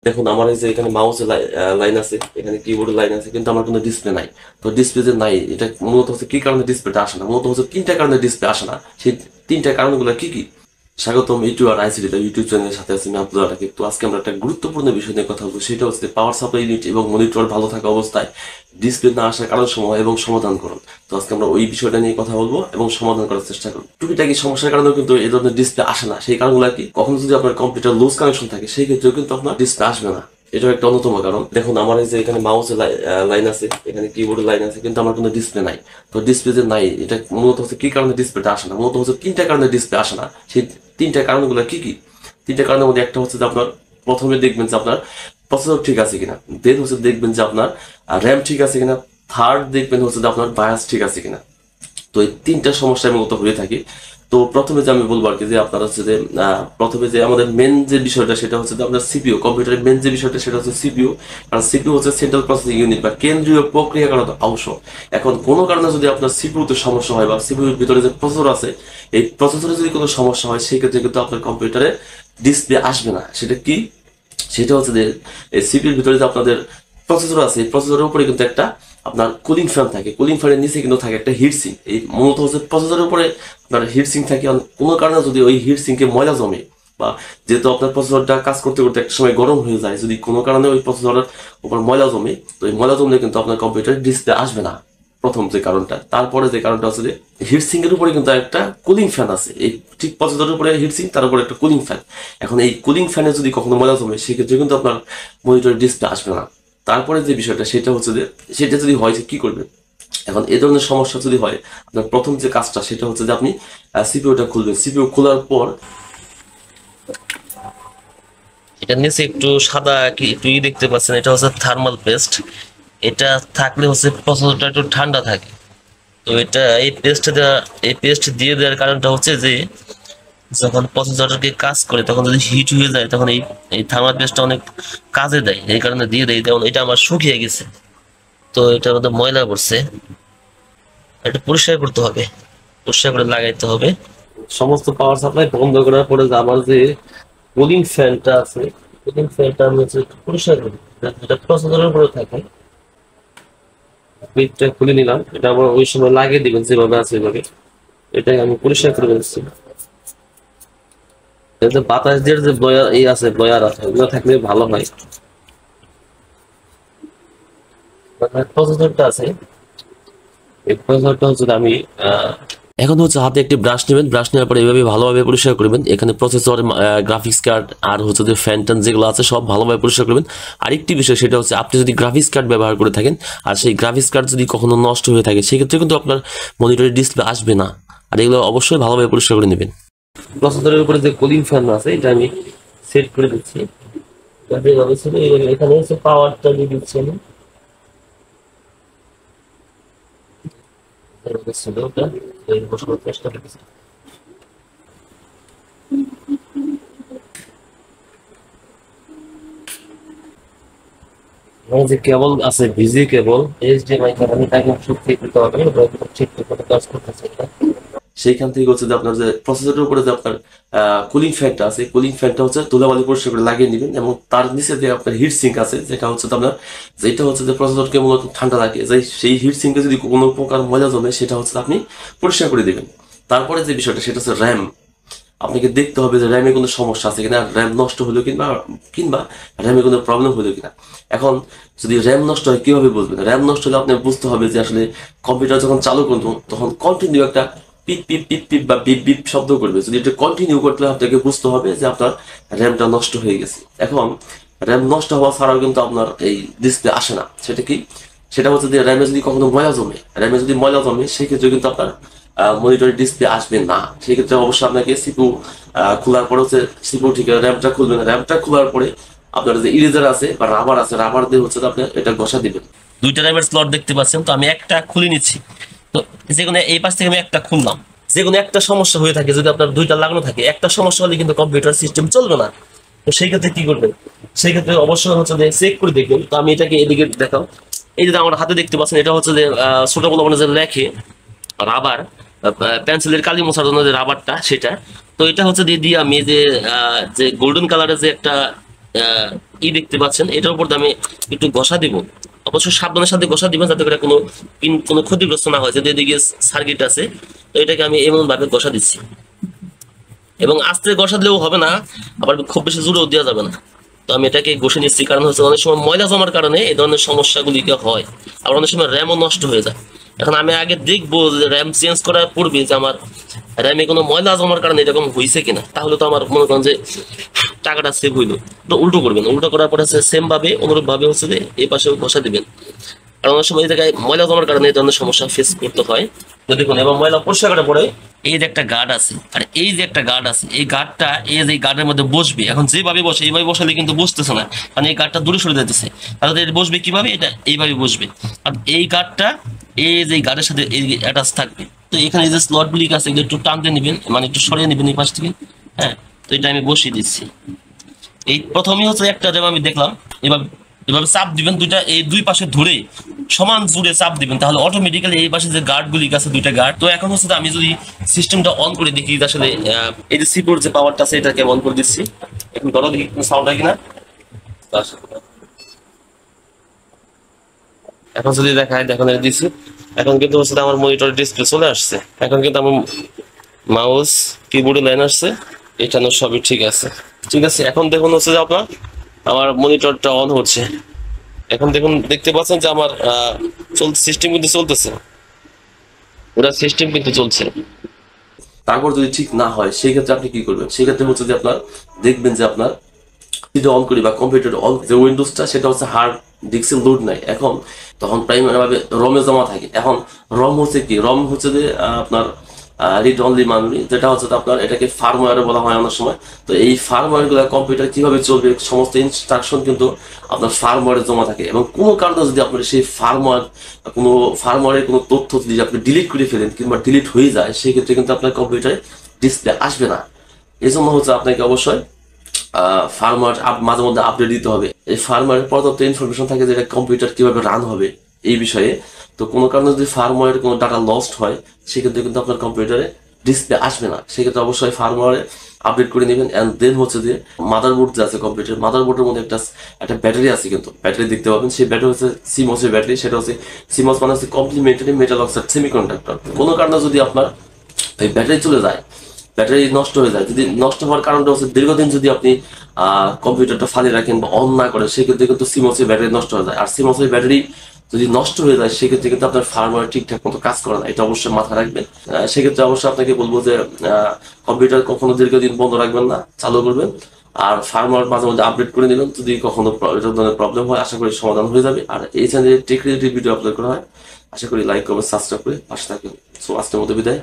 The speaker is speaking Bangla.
দেখুন আমার এই যে এখানে মাউসে লাইন আছে, এখানে কিবোর্ডে লাইন আছে, কিন্তু আমার কোনো ডিসপ্লে নাই। তো ডিসপ্লে যে নাই, এটা মূলত হচ্ছে কি কারণে ডিসপ্লেটা আসে না, মূলত হচ্ছে তিনটা কারণে ডিসপ্লে আসে না। সেই তিনটা কারণগুলো কি কি? স্বাগতম ইউটিউব আর আইসিটি ইউটিউব চ্যানেলের সাথে আছি আমি আব্দুল রাকিব। তো আজকে আমরা একটা গুরুত্বপূর্ণ বিষয় নিয়ে কথা বলবো, সেটা হচ্ছে পাওয়ার সাপ্লাই ইউনিট এবং মনিটর ভালো থাকা অবস্থায় ডিসপ্লে না আসার কারণ সমূহ এবং সমাধান করুন। তো আজকে আমরা ওই বিষয়টা নিয়ে কথা বলবো এবং সমাধান করার চেষ্টা করব। টুকিটাকি সমস্যার কারণেও কিন্তু এই ধরনের ডিসপ্লে আসে না। সেই কারণগুলো কি? কখনো যদি আপনার কম্পিউটার লুজ কানেকশন থাকে, সেই ক্ষেত্রেও কিন্তু আপনার ডিসপ্লে আসবে না। এটাও একটা অন্যতম কারণ। দেখুন আমার এই যে এখানে মাউসে লাইন আছে, এখানে কিবোর্ডে লাইন আছে, কিন্তু আমার কোনো ডিসপ্লে নাই। তো ডিসপ্লে যে নাই, এটা মূলত হচ্ছে কি কারণে ডিসপ্লেটা আসে না, মূলত হচ্ছে তিনটা কারণে ডিসপ্লে আসে না। সেই তিনটা কারণগুলো কি কি? তিনটা কারণের মধ্যে একটা হচ্ছে যে আপনার প্রথমে দেখবেন যে আপনার প্রসেসর ঠিক আছে কিনা, দেন হচ্ছে দেখবেন যে আপনার র্যাম ঠিক আছে কিনা, থার্ড দেখবেন হচ্ছে যে আপনার বায়াস ঠিক আছে কিনা। তো এই তিনটা সমস্যা মূলত হয়ে থাকে। তো প্রথমে যে আমি বলবো আর কি, যে আপনার হচ্ছে যে প্রথমে যে আমাদের মেন যে বিষয়টা সেটা হচ্ছে যে আপনার সিপিইউ, কম্পিউটারের মেন যে বিষয়টা সেটা হচ্ছে সিপিইউ। কারণ সিপিইউ হচ্ছে সেন্ট্রাল প্রসেসিং ইউনিট বা কেন্দ্রীয় প্রক্রিয়াকরণ অংশ। এখন কোনো কারণে যদি আপনার সিপিইউতে সমস্যা হয় বা সিপিইউর ভিতরে যে প্রসেসর আছে, এই প্রসেসরে যদি কোনো সমস্যা হয়, সেক্ষেত্রে কিন্তু আপনার কম্পিউটারে ডিসপ্লে আসবে না। সেটা কি? সেটা হচ্ছে যে এই সিপিইউর ভিতরে যে আপনাদের প্রসেসর আছে, এই প্রসেসরের উপরে কিন্তু একটা আপনার কুলিং ফ্যান থাকে, কুলিং ফ্যানের নিচে কিন্তু থাকে একটা হিট সিঙ্ক। এই মূলত হচ্ছে প্রসেসরের উপরে আপনার হিট সিঙ্ক থাকে। কোনো কারণে যদি ওই হিট সিঙ্কে ময়লা জমে, বা যেহেতু আপনার প্রসেসরটা কাজ করতে করতে একটা সময় গরম হয়ে যায়, যদি কোনো কারণে ওই প্রসেসরের উপর ময়লা জমে, তো এই ময়লা জমলে কিন্তু আপনার কম্পিউটারে ডিসপ্লে আসবে না, প্রথম যে কারণটা। তারপরে যে কারণটা হচ্ছে যে হিট সিঙ্কের উপরে কিন্তু একটা কুলিং ফ্যান আছে, এই ঠিক প্রসেসরের উপরে হিট সিঙ্ক, তার উপরে একটা কুলিং ফ্যান। এখন এই কুলিং ফ্যানে যদি কখনো ময়লা জমে, সেক্ষেত্রে কিন্তু আপনার মনিটরের ডিসপ্লে আসবে না। তারপরে যে বিষয়টা সেটা হচ্ছে যে সেটা যদি হয় যে কি করবেন। এখন এই ধরনের সমস্যা যদি হয়, আপনার প্রথম যে কাজটা সেটা হচ্ছে যে আপনি সিপিইউটা খুলবেন। সিপিইউ খোলার পর এটা নিচে একটু সাদা কি একটু দেখতে পাচ্ছেন, এটা হচ্ছে থার্মাল পেস্ট। এটা থাকলে হচ্ছে প্রসেসরটা একটু ঠান্ডা থাকে। তো এটা এই পেস্ট দিয়ে দেওয়ার কারণটা হচ্ছে যে যখন প্রসেসরকে কাজ করে তখন যদি হিট হয়ে যায়, তখন এই এই থার্মাল পেস্টটা অনেক কাজে দেয়, এই কারণে দিয়ে দেয়। যেমন এটা আমার শুকিয়ে গেছে, তো এটার মধ্যে ময়লা পড়ছে, এটা পরিষ্কার করতে হবে, পরিষ্কার করে লাগাইতে হবে। সমস্ত পাওয়ার সাপ্লাই বন্ধ করার পরে যে আমার যে কুলিং ফ্যানটা আছে, কুলিং ফ্যানটা আমি হচ্ছে একটু পরিষ্কার করি, যেটা প্রসেসরের উপরে থাকে। পিনটা খুলে নিলাম, এটা আবার ওই সময় লাগিয়ে দিবেন যেভাবে আছে এভাবে। এটাই আমি পরিষ্কার করে ফেলছি। এতে বাতাস দিয়ে যে বয়ার এই আছে, বয়ার আছে, ওগুলো থাকলে ভালো হয়। প্রসেসরটা আছে, এই প্রসেসরটা হচ্ছে আমি এখন হচ্ছে হাতে একটি ব্রাশ নেবেন, ব্রাশ নেওয়ার পরে এইভাবে ভালোভাবে পরিষ্কার করবেন। এখানে প্রসেসর, গ্রাফিক্স কার্ড আর হচ্ছে যে ফ্যান ট্যান যেগুলো আছে সব ভালোভাবে পরিষ্কার করবেন। আরেকটি বিষয় সেটা হচ্ছে আপনি যদি গ্রাফিক্স কার্ড ব্যবহার করে থাকেন আর সেই গ্রাফিক্স কার্ড যদি কখনো নষ্ট হয়ে থাকে, সেক্ষেত্রে কিন্তু আপনার মনিটরের ডিসপ্লে আসবে না। আর এগুলো অবশ্যই ভালোভাবে পরিষ্কার করে নেবেন। প্রসেসরের উপরে যে কুলিং ফ্যান আছে এটা আমি সেট করে দিচ্ছি। এখানে হচ্ছে পাওয়ারটা দিয়ে দিচ্ছি আমি। বসানোর চেষ্টা করতেছি। যে কেবল আছে ভিজি কেবল, এইচডিএমআই কেবল, এটাকে ঠিক করতে হবে, ঠিক করে কাজ করতেছে এটা। সেইখান থেকে হচ্ছে যে আপনার যে প্রসেসরের উপরে যে আপনার কুলিং ফ্যানটা আছে, কুলিং ফ্যানটা হচ্ছে ধুলাবালি পরিষ্কার করে লাগিয়ে নেবেন। এবং তার নিচে যে আপনার হিট সিঙ্ক আছে, যেটা হচ্ছে আপনার, যেটা হচ্ছে যে প্রসেসরকে মূলত ঠান্ডা রাখে, যে সেই হিট সিঙ্কে যদি কোনো প্রকার ময়লা জমে, সেটা হচ্ছে আপনি পরিষ্কার করে দেবেন। তারপরে যে বিষয়টা সেটা হচ্ছে র্যাম। আপনাকে দেখতে হবে যে র্যামে কোনো সমস্যা আছে কিনা, র্যাম নষ্ট হলো কিংবা কিংবা র্যামে কোনো প্রবলেম হলো কিনা। এখন যদি র্যাম নষ্ট হয় কিভাবে বুঝবেন? র্যাম নষ্ট হলে আপনার বুঝতে হবে যে আসলে কম্পিউটার যখন চালু করবো তখন কন্টিনিউ একটা পিপ পিপ পিপ পিপ বা বিপ বিপ শব্দ করবে। যদি এটা কন্টিনিউ করতে হয়, আপনাকে বুঝতে হবে যে আপনার র্যামটা নষ্ট হয়ে গেছে। এখন র্যাম নষ্ট হওয়া ছাড়াও কিন্তু আপনার এই ডিসপ্লে আসে না। সেটা কি? সেটা হচ্ছে যে র্যামে যদি কখনো ময়লা জমে, র্যামে যদি ময়লা জমে, সেক্ষেত্রে কিন্তু আপনার মনিটরের ডিসপ্লে আসবে না। সেক্ষেত্রে অবশ্যই আপনাকে সিপিইউ খোলার পরে হচ্ছে সিপিইউ ঠিক র্যামটা খুলবেন। র্যামটা খোলার পরে আপনার যে ইরেজার আছে বা রাবার আছে, রাবার দিয়ে হচ্ছে আপনি এটা ঘষা দিবেন। দুইটা র্যামের স্লট দেখতে পাচ্ছেন, তো আমি একটা খুলে নিচ্ছি। তো যে কোনো এই পাশ থেকে আমি একটা খুললাম। যে কোনো একটা সমস্যা হয়ে থাকে, যদি আপনার দুইটা লাগানো থাকে, একটা সমস্যা হলে কিন্তু কম্পিউটার সিস্টেম চলবে না। তো সেই ক্ষেত্রে কি করবেন? সেই ক্ষেত্রে অবশ্যই হচ্ছে যে চেক করে দেখবেন। তো আমি এটাকে এদিকে দেখাও, এই যে আমার হাতে দেখতে পাচ্ছেন, এটা হচ্ছে যে ছোট বড় মানে যে লেখে রাবার, পেন্সিলের কালি মোছার জন্য যে রাবারটা সেটা। তো এটা হচ্ছে দিয়ে আমি যে গোল্ডেন কালারের যে একটা ই দেখতে পাচ্ছেন, এটার উপর দিয়ে আমি একটু ঘষা দিব। অবশ্য সাবধানের সাথে ঘষা দিবেন যাতে করে কোনো ক্ষতিগ্রস্ত না হয়। যদি এদিকে সার্কিট আছে, তো এটাকে আমি এমন ভাবে ঘষা দিচ্ছি, এবং আস্তে ঘষা দিলেও হবে না, আবার খুব বেশি জোরেও দেওয়া যাবে না। তো আমি এটাকে ঘষে নিচ্ছি, কারণ হচ্ছে অনেক সময় ময়লা জমার কারণে এই ধরনের সমস্যাগুলিকে হয়, আবার অনেক সময় র্যামও নষ্ট হয়ে যায়। এখন আমি আগে দেখবো যে র্যাম চেঞ্জ করার পূর্বে যে আমার র্যামে কোনো ময়লা জমার কারণে এরকম হয়েছে কিনা, তাহলে তো আমার মনে করেন যে টাকাটা সেভ হইলো। তো উল্টো করবেন, উল্টো করার পরে হচ্ছে সেম ভাবে অনুরূপ ভাবে হচ্ছে যে এই পাশেও ঘষা দিবেন, কারণ অনেক সময় এই জায়গায় ময়লা জমার কারণে এই ধরনের সমস্যা ফেস করতে হয়। তো দেখুন, এবং ময়লা পরিষ্কার করার পরে এই যে একটা গার্ড আছে, আর এই যে একটা গার্ড আছে, এই গার্ডটা এই যে গার্ডের মধ্যে বসবে। এখন যেভাবে বসে এইভাবে বসালে কিন্তু বসতেছে না, কারণ এই গার্ডটা দূরে সরে যাইতেছে। তাহলে এটা বসবে কিভাবে, এটা এইভাবে বসবে। আর এই গার্ডটা এই যে গার্ডের সাথে এই অ্যাটাচ থাকবে। তো এখানে যে স্লট গুলি আছে এগুলো একটু টানতে নেবেন, মানে একটু সরিয়ে নেবেন এই পাশ থেকে। হ্যাঁ, তো এটা আমি বসিয়ে দিচ্ছি। এই প্রথমেই হচ্ছে একটা র্যাম আমি দেখলাম, এভাবে এভাবে চাপ দিবেন দুইটা, এই দুই পাশে ধরে সমান জুড়ে চাপ দিবেন, তাহলে অটোমেটিক্যালি এই পাশে যে গার্ড গুলি আছে দুইটা গার্ড। তো এখন হচ্ছে আমি যদি সিস্টেমটা অন করে দেখি আসলে এই যে সিপিউর যে পাওয়ারটা আছে এটাকে অন করে দিচ্ছি। এখন ধরো দেখি সাউন্ড হয় কিনা। এখন যদি দেখায়, দেখুন দিচ্ছি, এখন কিন্তু হচ্ছে আমার মনিটর ডিসপ্লে চলে আসছে। এখন কিন্তু আমার মাউস কিবোর্ডে লাইন আসছে, এটা সবই ঠিক আছে। ঠিক আছে, এখন দেখুন হচ্ছে যে আপনার আমার মনিটরটা অন হচ্ছে। এখন দেখুন, দেখতে পাচ্ছেন যে আমার সিস্টেম কিন্তু চলতেছে, ওটা সিস্টেম কিন্তু চলছে। তারপর যদি ঠিক না হয় সেই ক্ষেত্রে আপনি কি করবেন, সেই ক্ষেত্রে হচ্ছে যে আপনার দেখবেন যে আপনার যদি অন করি বা কম্পিউটার অন যে উইন্ডোজটা সেটা হচ্ছে হার্ড ডিস্কে লোড নাই এখন, তখন প্রাইমারি ভাবে রমে জমা থাকে। এখন রম হচ্ছে কি, রম হচ্ছে যে আপনার রিড অনলি মেমরি, যেটা হচ্ছে আপনার এটাকে ফার্মওয়্যার বলা হয় অনেক সময়। তো এই ফার্মওয়্যার গুলো কম্পিউটার কিভাবে চলবে সমস্ত ইনস্ট্রাকশন কিন্তু আপনার ফার্মওয়্যারে জমা থাকে, এবং কোনো কারণে যদি আপনার সেই ফার্মওয়্যারের কোনো তথ্য যদি আপনি ডিলিট করে ফেলেন কিংবা ডিলিট হয়ে যায়, সেক্ষেত্রে কিন্তু আপনার কম্পিউটারে ডিসপ্লে আসবে না। এই জন্য হচ্ছে আপনাকে অবশ্যই ফার্মওয়্যার মাঝে মধ্যে আপডেট দিতে হবে। এই ফার্মওয়্যারে পর্যাপ্ত ইনফরমেশন থাকে যেটা কম্পিউটার কিভাবে রান হবে এই বিষয়ে। তো কোনো কারণে যদি ফার্মওয়্যারের কোনো ডাটা লস্ট হয়, সেক্ষেত্রে কিন্তু আপনার কম্পিউটারে ডিসপ্লে আসবে না। সেক্ষেত্রে অবশ্যই ফার্মওয়্যারে আপডেট করে নেবেন। অ্যান্ড দেন হচ্ছে যে মাদারবোর্ড যে আছে কম্পিউটার, মাদারবোর্ডের মধ্যে একটা ব্যাটারি আছে, কিন্তু ব্যাটারি দেখতে পাবেন, সেই ব্যাটারি হচ্ছে সিমসের ব্যাটারি। সেটা হচ্ছে সিমস মানে হচ্ছে কমপ্লিমেন্টারি মেটাল অক্সাইড সেমিকন্ডাক্টর। কোনো কারণে যদি আপনার এই ব্যাটারি চলে যায়, ব্যাটারি নষ্ট হয়ে যায়, যদি নষ্ট হওয়ার কারণটা হচ্ছে দীর্ঘদিন যদি আপনি কম্পিউটারটা ফালি রাখেন বা অন না করেন, সেক্ষেত্রে কিন্তু সিমসের ব্যাটারি নষ্ট হয়ে যায়। আর সিমসের ব্যাটারি যদি নষ্ট হয়ে যায়, সেক্ষেত্রে কিন্তু আপনার ফার্মওয়্যার ঠিকঠাক মতো কাজ করে না, এটা অবশ্যই মাথায় রাখবেন। সেক্ষেত্রে অবশ্যই আপনাকে বলবো যে কম্পিউটার কখনো দীর্ঘদিন বন্ধ রাখবেন না, চালু করবেন। আর ফার্মওয়্যার মাঝে মধ্যে আপডেট করে নেবেন। যদি কখনো এটা ধরনের প্রবলেম হয়, আশা করি সমাধান হয়ে যাবে। আর এই চ্যানেলে টেক রিলেটেড ভিডিও আপলোড করা হয়, আশা করি লাইক করবেন, সাবস্ক্রাইব করে পাশে থাকবেন। সো আজকের মতো বিদায়।